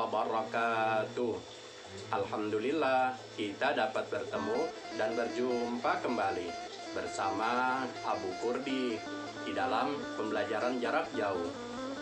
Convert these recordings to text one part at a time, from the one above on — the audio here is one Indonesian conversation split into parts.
wabarakatuh. Alhamdulillah kita dapat bertemu dan berjumpa kembali bersama Abu Kurdi di dalam pembelajaran jarak jauh.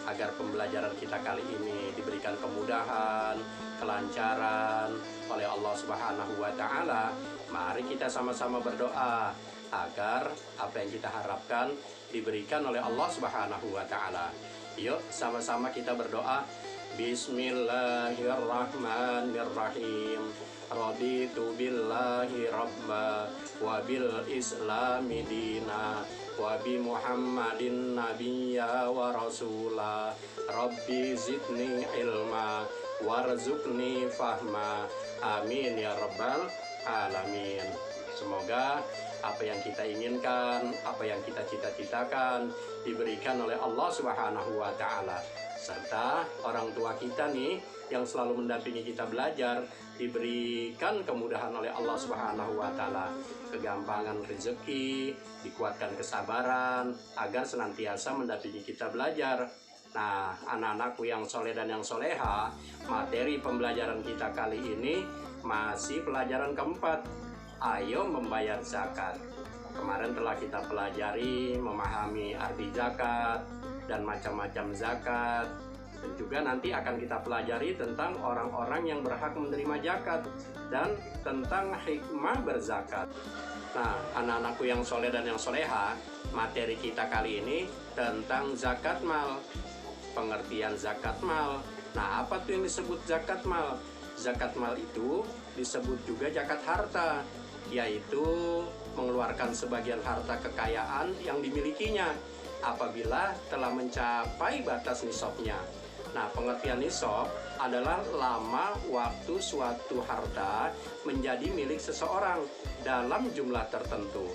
Agar pembelajaran kita kali ini diberikan kemudahan, kelancaran oleh Allah Subhanahu wa Ta'ala, mari kita sama-sama berdoa agar apa yang kita harapkan diberikan oleh Allah Subhanahu wa Ta'ala. Yuk sama-sama kita berdoa. Bismillahirrahmanirrahim. Raditu billahi rabba wa bil islami dina wa bi muhammadin nabiyya wa rasula. Rabbi zidni ilma warzuqni fahma. Amin ya rabbal alamin. Semoga apa yang kita inginkan, apa yang kita cita-citakan diberikan oleh Allah Subhanahu wa Ta'ala. Serta orang tua kita nih yang selalu mendampingi kita belajar diberikan kemudahan oleh Allah Subhanahu wa Ta'ala, kegampangan rezeki, dikuatkan kesabaran agar senantiasa mendampingi kita belajar. Nah, anak-anakku yang soleh dan yang soleha, materi pembelajaran kita kali ini masih pelajaran keempat. Ayo membayar zakat. Kemarin telah kita pelajari memahami arti zakat dan macam-macam zakat. Dan juga nanti akan kita pelajari tentang orang-orang yang berhak menerima zakat dan tentang hikmah berzakat. Nah, anak-anakku yang soleh dan yang soleha, materi kita kali ini tentang zakat mal. Pengertian zakat mal. Nah, apa tuh yang disebut zakat mal? Zakat mal itu disebut juga zakat harta, yaitu mengeluarkan sebagian harta kekayaan yang dimilikinya apabila telah mencapai batas nisabnya. Nah, pengertian nisab adalah lama waktu suatu harta menjadi milik seseorang dalam jumlah tertentu.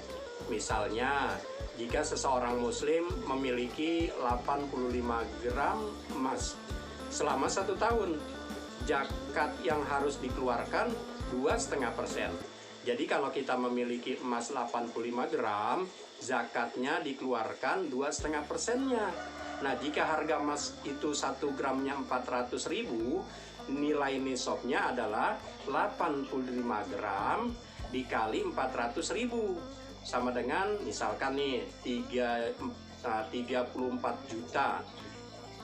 Misalnya, jika seseorang muslim memiliki 85 gram emas selama 1 tahun, zakat yang harus dikeluarkan 2,5%. Jadi kalau kita memiliki emas 85 gram, zakatnya dikeluarkan 2,5%-nya. Nah, jika harga emas itu 1 gramnya 400.000, nilai nisabnya adalah 85 gram dikali 400.000. Sama dengan misalkan nih 34 juta.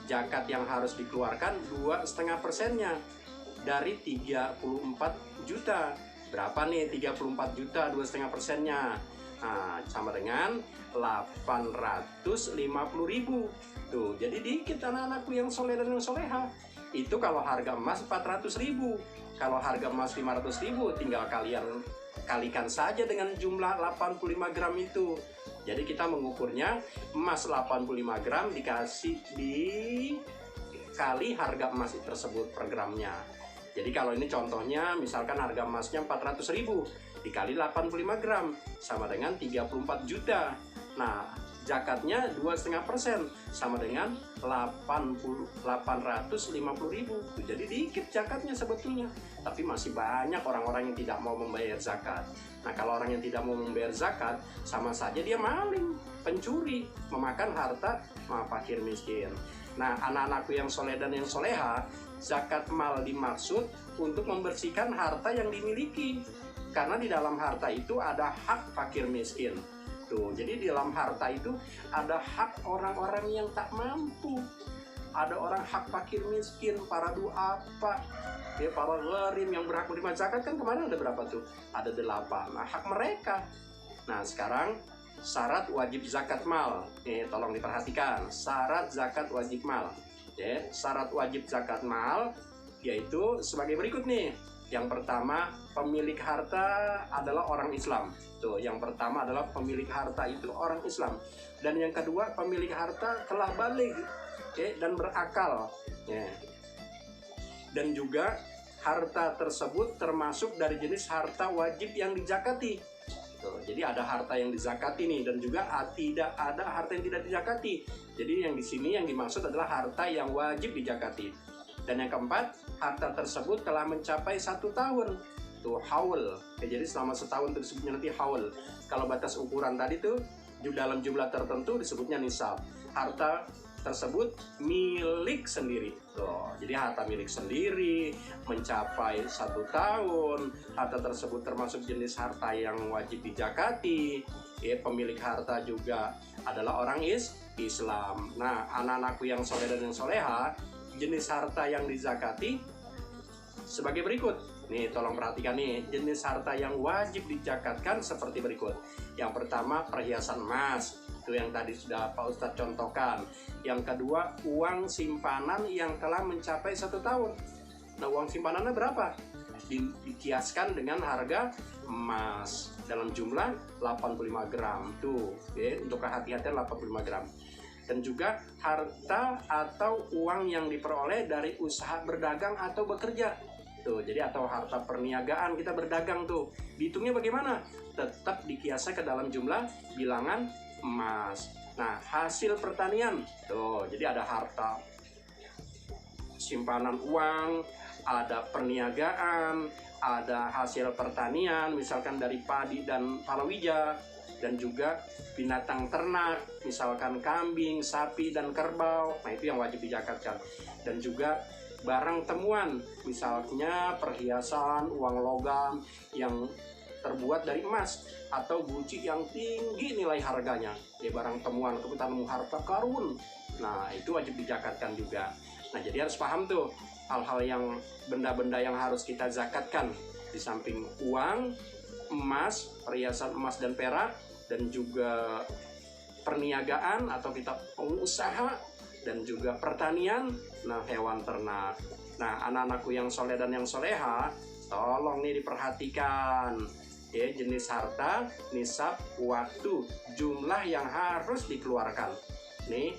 Zakat yang harus dikeluarkan 2,5%-nya dari 34 juta. Berapa nih 34 juta 2,5%-nya? Nah, sama dengan 850.000. Tuh, jadi dikit anak-anakku yang soleh dan yang soleha. Itu kalau harga emas 400.000. Kalau harga emas 500.000, tinggal kalian kalikan saja dengan jumlah 85 gram itu. Jadi kita mengukurnya emas 85 gram dikali harga emas tersebut per gramnya. Jadi kalau ini contohnya, misalkan harga emasnya 400.000 dikali 85 gram sama dengan 34 juta. Nah, zakatnya 2,5% sama dengan 850.000. Jadi dikit zakatnya sebetulnya. Tapi masih banyak orang-orang yang tidak mau membayar zakat. Nah, kalau orang yang tidak mau membayar zakat, sama saja dia maling, pencuri, memakan harta fakir miskin. Nah, anak-anakku yang soleh dan yang soleha, zakat mal dimaksud untuk membersihkan harta yang dimiliki. Karena di dalam harta itu ada hak fakir miskin. Tuh, jadi di dalam harta itu ada hak orang-orang yang tak mampu. Ada orang hak fakir miskin, para duafa, ya, para gharim yang berhak menerima zakat kan kemarin ada berapa tuh? Ada 8. Nah, hak mereka. Nah, sekarang syarat wajib zakat mal. Tolong diperhatikan, syarat zakat wajib mal. Syarat wajib zakat mal yaitu sebagai berikut nih. Yang pertama, pemilik harta adalah orang Islam. Tuh, yang pertama adalah pemilik harta itu orang Islam. Dan yang kedua, pemilik harta telah baligh dan berakal. Dan juga harta tersebut termasuk dari jenis harta wajib yang dizakati. Tuh, jadi ada harta yang dizakati nih, dan juga tidak ada harta yang tidak dizakati. Jadi yang di sini yang dimaksud adalah harta yang wajib dizakati. Dan yang keempat, harta tersebut telah mencapai 1 tahun. Tuh, haul. Jadi selama setahun itu disebutnya nanti haul. Kalau batas ukuran tadi tuh dalam jumlah tertentu disebutnya nisab. Harta tersebut milik sendiri. Tuh, jadi harta milik sendiri mencapai 1 tahun, harta tersebut termasuk jenis harta yang wajib dijakati. Pemilik harta juga adalah orang Islam. Nah, anak-anakku yang soleh dan yang soleha, jenis harta yang dizakati sebagai berikut. Nih, tolong perhatikan nih, jenis harta yang wajib dizakatkan seperti berikut. Yang pertama, perhiasan emas. Itu yang tadi sudah Pak Ustadz contohkan. Yang kedua, uang simpanan yang telah mencapai 1 tahun. Nah, uang simpanannya berapa? Dikiaskan dengan harga emas dalam jumlah 85 gram. Tuh, untuk kehati-hatian 85 gram. Dan juga harta atau uang yang diperoleh dari usaha berdagang atau bekerja. Tuh, jadi atau harta perniagaan kita berdagang tuh. Dihitungnya bagaimana? Tetap dikiaskan ke dalam jumlah bilangan emas. Nah, hasil pertanian. Tuh, jadi ada harta simpanan uang, ada perniagaan, ada hasil pertanian, misalkan dari padi dan palawija, dan juga binatang ternak, misalkan kambing, sapi, dan kerbau. Nah, itu yang wajib dizakatkan. Dan juga barang temuan, misalnya perhiasan, uang logam yang terbuat dari emas atau guci yang tinggi nilai harganya. Barang temuan, kebutuhan harta karun. Nah, itu wajib dizakatkan juga. Nah, jadi harus paham tuh hal-hal yang benda-benda yang harus kita zakatkan. Di samping uang, emas, perhiasan emas dan perak, dan juga perniagaan atau kita pengusaha, dan juga pertanian, nah hewan ternak. Nah, anak-anakku yang soleh dan yang soleha, tolong nih diperhatikan. Jenis harta, nisab, waktu, jumlah yang harus dikeluarkan. Nih,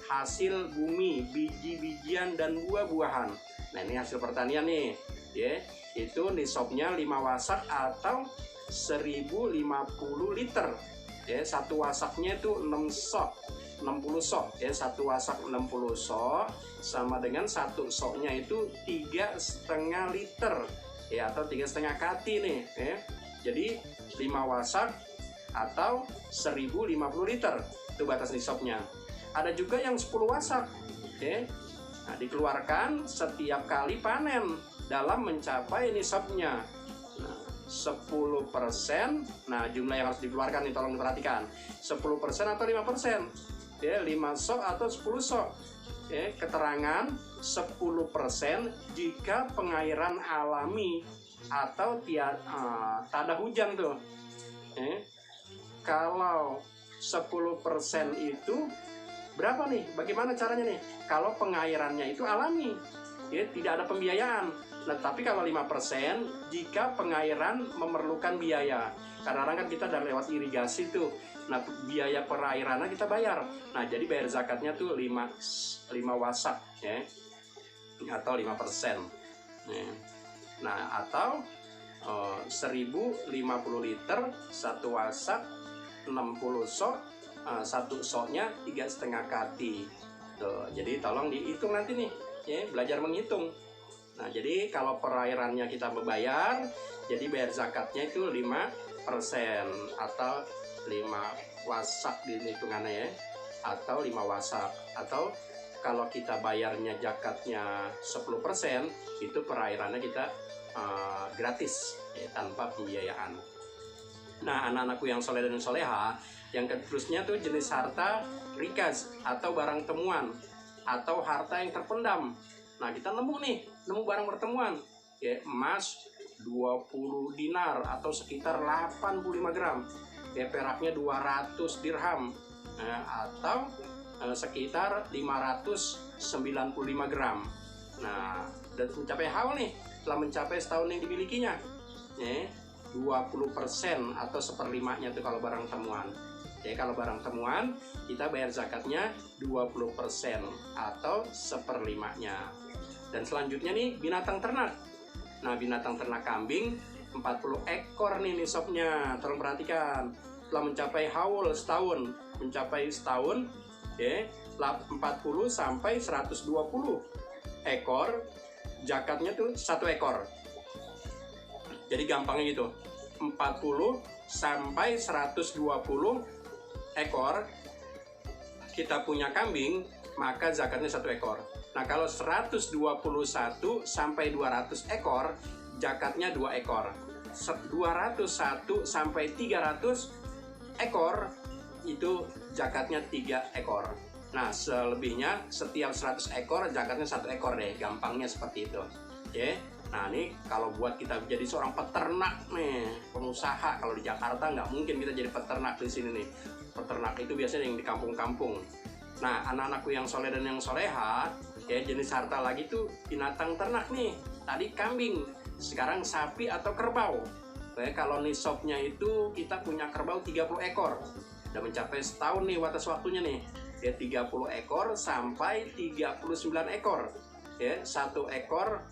hasil bumi, biji-bijian dan buah-buahan. Nah, ini hasil pertanian nih. Itu nisabnya 5 wasak atau 1050 liter. Satu wasaknya itu 6 sok. 60 sok, 1 wasak 60 sok sama dengan 1 soknya itu 3,5 liter, atau 3,5 kati nih, jadi 5 wasak atau 1050 liter itu batas nisabnya. Ada juga yang 10 wasak, nah, dikeluarkan setiap kali panen dalam mencapai nisabnya. 10%, nah jumlah yang harus dikeluarkan nih tolong diperhatikan, 10% atau 5%, 5 sok atau 10 sok. Keterangan 10% jika pengairan alami atau tak ada hujan tuh. Kalau 10% itu berapa nih? Bagaimana caranya nih? Kalau pengairannya itu alami, tidak ada pembiayaan. Nah, tapi kalau 5% jika pengairan memerlukan biaya. Kadang-kadang kan kita dari lewat irigasi tuh. Nah, biaya perairannya kita bayar. Nah, jadi bayar zakatnya tuh 5 wasak, atau 5%. Nah, atau 1050 liter, 1 wasak, 60 sok, 1 soknya 3,5 kati. Tuh, jadi tolong dihitung nanti nih, belajar menghitung. Nah, jadi kalau perairannya kita membayar, jadi bayar zakatnya itu 5% atau 5 wasak di hitungannya, atau 5 wasak. Atau kalau kita bayarnya zakatnya 10%, itu perairannya kita gratis, tanpa pembiayaan. Nah, anak-anakku yang soleh dan soleha, yang terusnya tuh jenis harta rikaz atau barang temuan atau harta yang terpendam. Nah, kita nemu barang pertemuan, emas 20 dinar atau sekitar 85 gram, peraknya 200 dirham, atau sekitar 595 gram. Nah, dan mencapai haul nih, telah mencapai setahun yang dimilikinya, 20% atau 1/5-nya itu kalau barang temuan. Kalau barang temuan kita bayar zakatnya 20% atau 1/5-nya. Dan selanjutnya nih binatang ternak. Nah, binatang ternak kambing 40 ekor nih nisabnya. Tolong perhatikan. Telah mencapai haul setahun, mencapai setahun, 40 sampai 120 ekor, zakatnya tuh 1 ekor. Jadi gampangnya gitu, 40 sampai 120 ekor kita punya kambing, maka zakatnya 1 ekor. Nah, kalau 121 sampai 200 ekor, zakatnya 2 ekor. 201 sampai 300 ekor, itu zakatnya 3 ekor. Nah, selebihnya setiap 100 ekor, zakatnya 1 ekor deh. Gampangnya seperti itu. Oke. Nah, ini kalau buat kita jadi seorang peternak nih, pengusaha, kalau di Jakarta nggak mungkin kita jadi peternak di sini nih. Peternak itu biasanya yang di kampung-kampung. Nah, anak-anakku yang soleh dan yang soleha, ya, jenis harta lagi tuh binatang ternak nih. Tadi kambing, sekarang sapi atau kerbau. Oke, kalau nisabnya itu kita punya kerbau 30 ekor. Udah mencapai setahun nih batas waktunya nih. Ya, 30 ekor sampai 39 ekor. Ya, 1 ekor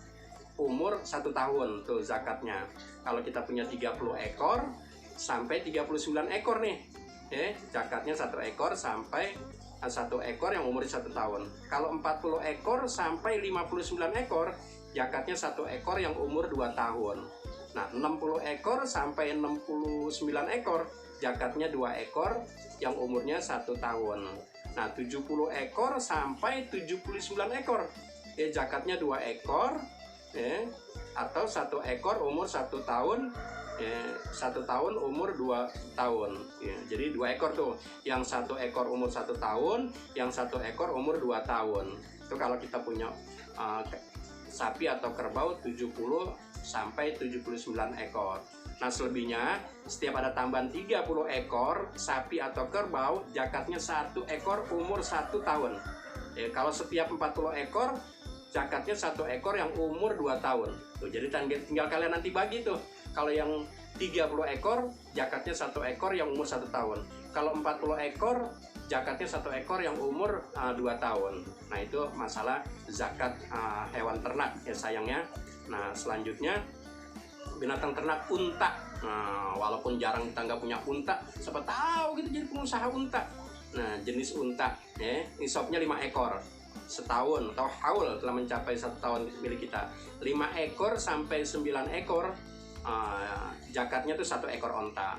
umur 1 tahun tuh zakatnya. Kalau kita punya 30 ekor sampai 39 ekor nih. Ya, zakatnya 1 ekor sampai 1 ekor yang umur 1 tahun. Kalau 40 ekor sampai 59 ekor, zakatnya 1 ekor yang umur 2 tahun. Nah, 60 ekor sampai 69 ekor, zakatnya 2 ekor yang umurnya 1 tahun. Nah, 70 ekor sampai 79 ekor, ya, zakatnya 2 ekor, ya, atau 1 ekor umur 1 tahun, ya, 1 tahun umur 2 tahun, ya. Jadi 2 ekor tuh, yang 1 ekor umur 1 tahun, yang 1 ekor umur 2 tahun. Itu kalau kita punya sapi atau kerbau 70 sampai 79 ekor. Nah, selebihnya setiap ada tambahan 30 ekor sapi atau kerbau, zakatnya 1 ekor umur 1 tahun. Ya, kalau setiap 40 ekor, zakatnya 1 ekor yang umur 2 tahun. Tuh, jadi tinggal kalian nanti bagi tuh. Kalau yang 30 ekor, zakatnya 1 ekor yang umur 1 tahun. Kalau 40 ekor, zakatnya 1 ekor yang umur 2 tahun. Nah, itu masalah zakat hewan ternak, ya sayangnya. Nah, selanjutnya binatang ternak unta. Nah, walaupun jarang kita nggak punya unta, siapa tahu kita jadi pengusaha unta. Nah, jenis unta, ya, nisabnya 5 ekor. Setahun atau haul telah mencapai 1 tahun milik kita. 5 ekor sampai 9 ekor, zakatnya tuh 1 ekor unta.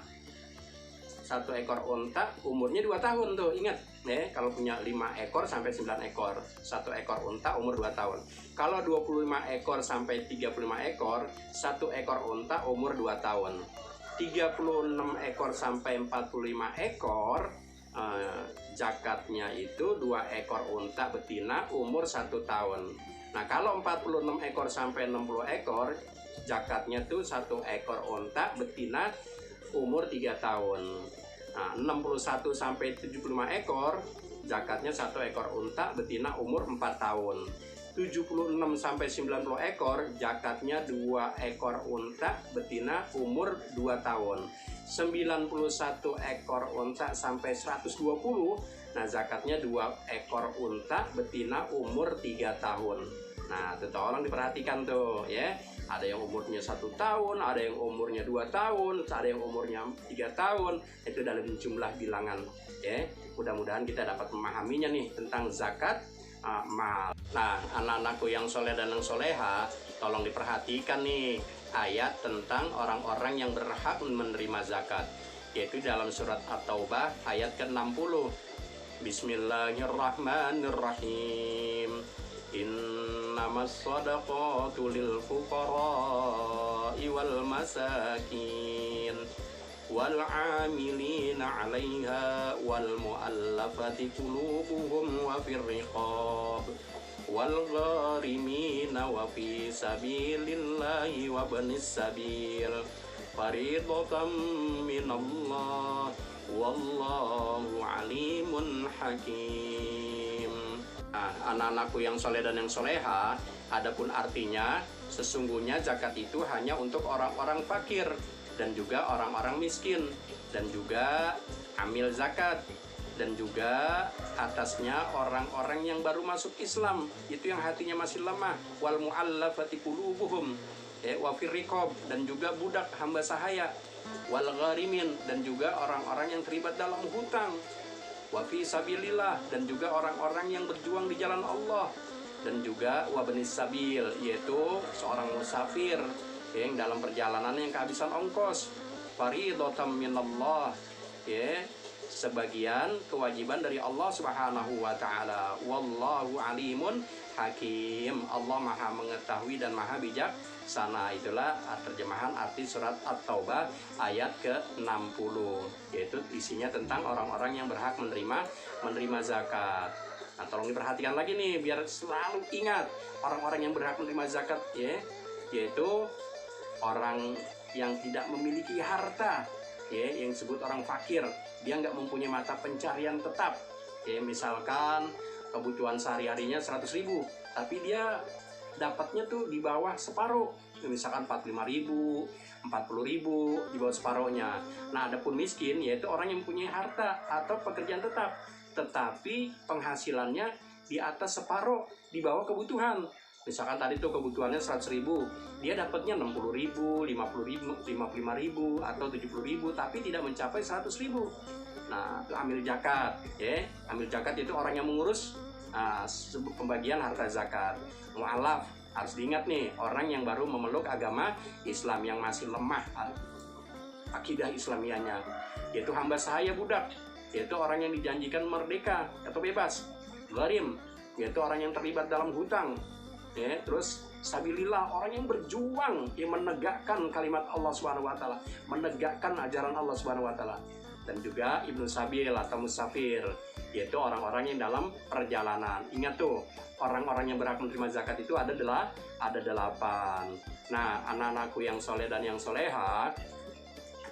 1 ekor unta umurnya 2 tahun tuh, ingat ya, kalau punya 5 ekor sampai 9 ekor, 1 ekor unta umur 2 tahun. Kalau 25 ekor sampai 35 ekor, 1 ekor unta umur 2 tahun. 36 ekor sampai 45 ekor, zakatnya itu 2 ekor unta betina umur 1 tahun. Nah, kalau 46 ekor sampai 60 ekor, zakatnya tuh 1 ekor unta betina umur 3 tahun. Nah, 61 sampai 75 ekor, zakatnya 1 ekor unta betina umur 4 tahun. 76 sampai 90 ekor, zakatnya 2 ekor unta betina umur 2 tahun. 91 ekor unta sampai 120, nah zakatnya 2 ekor unta betina umur 3 tahun. Nah, itu tolong diperhatikan tuh ya. Ada yang umurnya 1 tahun, ada yang umurnya 2 tahun, ada yang umurnya 3 tahun. Itu dalam jumlah bilangan ya. Mudah-mudahan kita dapat memahaminya nih tentang zakat mal. Nah, anak-anakku yang soleh dan yang soleha, tolong diperhatikan nih ayat tentang orang-orang yang berhak menerima zakat, yaitu dalam surat At-Taubah ayat ke-60. Bismillahirrahmanirrahim. Innamas shadaqatu lil fuqara'i wal masakin wal 'amilina 'alaiha wal mu'allafati qulubuhum wa fir riqab wal gharimina wa fi sabilillahi wa banis sabil fariidatan minallah wallahu alimun hakim. Nah, anak-anakku yang soleh dan yang soleha, adapun artinya sesungguhnya zakat itu hanya untuk orang-orang fakir dan juga orang-orang miskin dan juga amil zakat dan juga atasnya orang-orang yang baru masuk Islam, itu yang hatinya masih lemah, wal mu'allafati qulubuhum wa fir riqab, dan juga budak hamba sahaya, wal gharimin, dan juga orang-orang yang terlibat dalam hutang, wa fi sabilillah, dan juga orang-orang yang berjuang di jalan Allah, dan juga wa banis sabil, yaitu seorang musafir yang dalam perjalanan yang kehabisan ongkos. Fariidatan minallah, ya, sebagian kewajiban dari Allah Subhanahu wa taala. Wallahu alimun hakim. Allah Maha mengetahui dan Maha bijaksana. Itulah terjemahan arti surat At-Taubah ayat ke-60, yaitu isinya tentang orang-orang yang berhak menerima zakat. Nah, tolong diperhatikan lagi nih biar selalu ingat orang-orang yang berhak menerima zakat, ya, yaitu orang yang tidak memiliki harta, ya, yang disebut orang fakir. Dia nggak mempunyai mata pencarian tetap, ya, misalkan kebutuhan sehari-harinya 100.000, tapi dia dapatnya tuh di bawah separuh, misalkan 45.000, 40.000, di bawah separuhnya. Nah, adapun miskin yaitu orang yang mempunyai harta atau pekerjaan tetap, tetapi penghasilannya di atas separuh, di bawah kebutuhan. Misalkan tadi tuh kebutuhannya 100.000, dia dapatnya 60.000, 50.000, 55.000 atau 70.000, tapi tidak mencapai 100.000. Nah, itu amil zakat, ya. Amil zakat itu orang yang mengurus pembagian harta zakat. Mu'alaf, harus diingat nih, orang yang baru memeluk agama Islam, yang masih lemah akidah Islamianya, yaitu hamba sahaya budak, yaitu orang yang dijanjikan merdeka atau bebas. Gharim, yaitu orang yang terlibat dalam hutang, ya. Terus sabilillah, orang yang berjuang, yang menegakkan kalimat Allah Subhanahu wa taala, menegakkan ajaran Allah Subhanahu wa taala. Dan juga ibnu sabil atau musafir, yaitu orang-orang yang dalam perjalanan. Ingat tuh, orang-orang yang berhak menerima zakat itu ada 8. Nah, anak-anakku yang soleh dan yang soleha,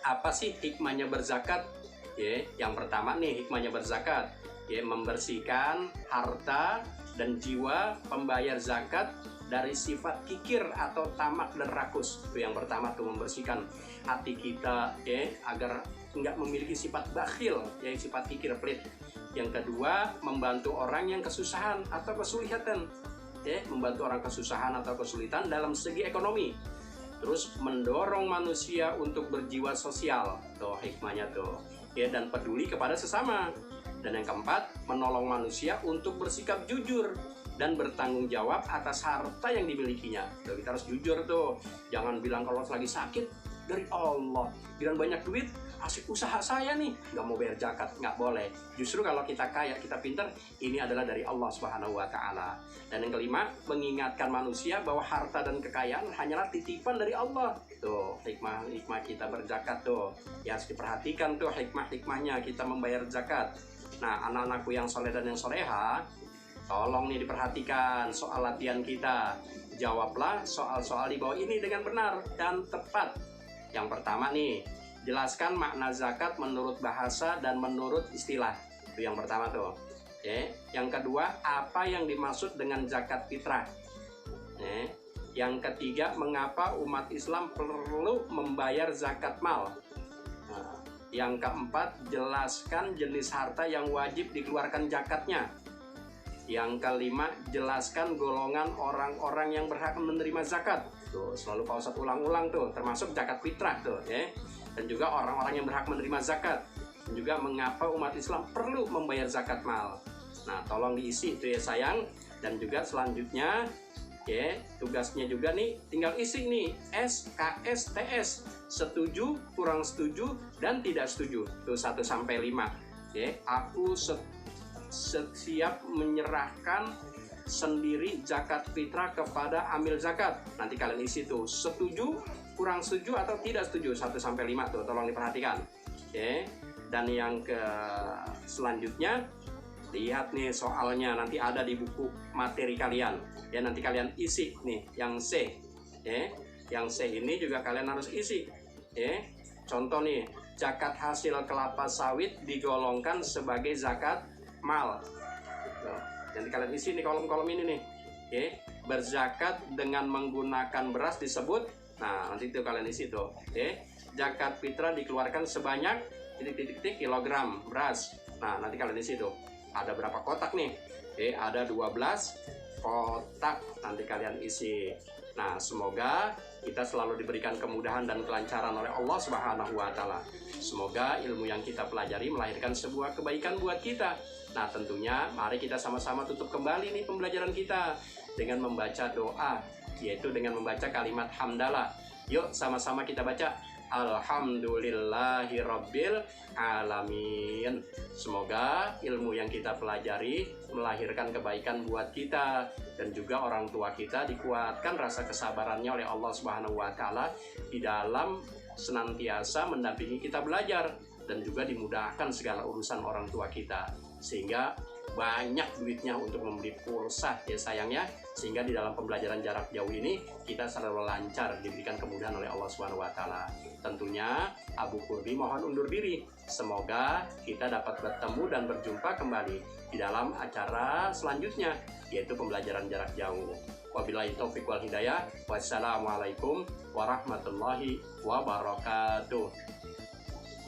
apa sih hikmahnya berzakat? Ya, yang pertama nih hikmahnya berzakat, ya, membersihkan harta dan jiwa pembayar zakat dari sifat kikir atau tamak dan rakus. Itu yang pertama tuh, membersihkan hati kita, ya, agar nggak memiliki sifat bakhil, yaitu sifat kikir pelit. Yang kedua, membantu orang yang kesusahan atau kesulitan, ya, membantu orang kesusahan atau kesulitan dalam segi ekonomi. Terus mendorong manusia untuk berjiwa sosial, tuh hikmahnya tuh, ya, dan peduli kepada sesama. Dan yang keempat, menolong manusia untuk bersikap jujur dan bertanggung jawab atas harta yang dimilikinya. Tuh, kita harus jujur tuh, jangan bilang kalau lagi sakit dari Allah, bilang banyak duit asik usaha saya nih, nggak mau bayar zakat, nggak boleh. Justru kalau kita kaya, kita pintar, ini adalah dari Allah Subhanahu wa taala. Dan yang kelima, mengingatkan manusia bahwa harta dan kekayaan hanyalah titipan dari Allah. Tuh hikmah kita berzakat tuh, ya, harus diperhatikan tuh hikmahnya kita membayar zakat. Nah, anak-anakku yang soleh dan yang soleha, tolong nih diperhatikan soal latihan kita. Jawablah soal-soal di bawah ini dengan benar dan tepat. Yang pertama nih, jelaskan makna zakat menurut bahasa dan menurut istilah. Itu yang pertama tuh. Oke. Yang kedua, apa yang dimaksud dengan zakat fitrah? Yang ketiga, mengapa umat Islam perlu membayar zakat mal? Nah, yang keempat, jelaskan jenis harta yang wajib dikeluarkan zakatnya. Yang kelima, jelaskan golongan orang-orang yang berhak menerima zakat. Tuh, selalu Pak Ustadz ulang-ulang tuh, termasuk zakat fitrah tuh, ya. Dan juga orang-orang yang berhak menerima zakat. Dan juga mengapa umat Islam perlu membayar zakat mal. Nah, tolong diisi itu ya sayang. Dan juga selanjutnya, ya, tugasnya juga nih, tinggal isi nih SKSTS, setuju, kurang setuju, dan tidak setuju. Tuh 1-5. Ya, aku siap menyerahkan sendiri zakat fitrah kepada amil zakat. Nanti kalian isi tuh setuju, kurang setuju, atau tidak setuju. 1-5 tuh, tolong diperhatikan. Oke. Dan yang selanjutnya, lihat nih soalnya, nanti ada di buku materi kalian. Ya, nanti kalian isi nih yang C. Ya, yang C ini juga kalian harus isi. Ya. Contoh nih, zakat hasil kelapa sawit digolongkan sebagai zakat mal. Tuh. Nanti kalian isi nih kolom-kolom ini nih. Oke, berzakat dengan menggunakan beras disebut. Nah, nanti itu kalian isi tuh. Oke, zakat fitrah dikeluarkan sebanyak titik-titik kilogram beras. Nah, nanti kalian isi tuh. Ada berapa kotak nih? Oke, ada 12 kotak. Nanti kalian isi. Nah, semoga kita selalu diberikan kemudahan dan kelancaran oleh Allah Subhanahu wa taala. Semoga ilmu yang kita pelajari melahirkan sebuah kebaikan buat kita. Nah, tentunya mari kita sama-sama tutup kembali nih pembelajaran kita dengan membaca doa, yaitu dengan membaca kalimat hamdalah. Yuk sama-sama kita baca. Alhamdulillahi Rabbil Alamin. Semoga ilmu yang kita pelajari melahirkan kebaikan buat kita, dan juga orang tua kita dikuatkan rasa kesabarannya oleh Allah Subhanahu wa Ta'ala di dalam senantiasa mendampingi kita belajar, dan juga dimudahkan segala urusan orang tua kita, sehingga banyak duitnya untuk membeli pulsa ya sayangnya, sehingga di dalam pembelajaran jarak jauh ini kita selalu lancar, diberikan kemudahan oleh Allah Subhanahu wa Ta'ala. Tentunya Abu Kurdi mohon undur diri. Semoga kita dapat bertemu dan berjumpa kembali di dalam acara selanjutnya, yaitu pembelajaran jarak jauh. Wabillahi taufiq wal hidayah. Wassalamualaikum warahmatullahi wabarakatuh.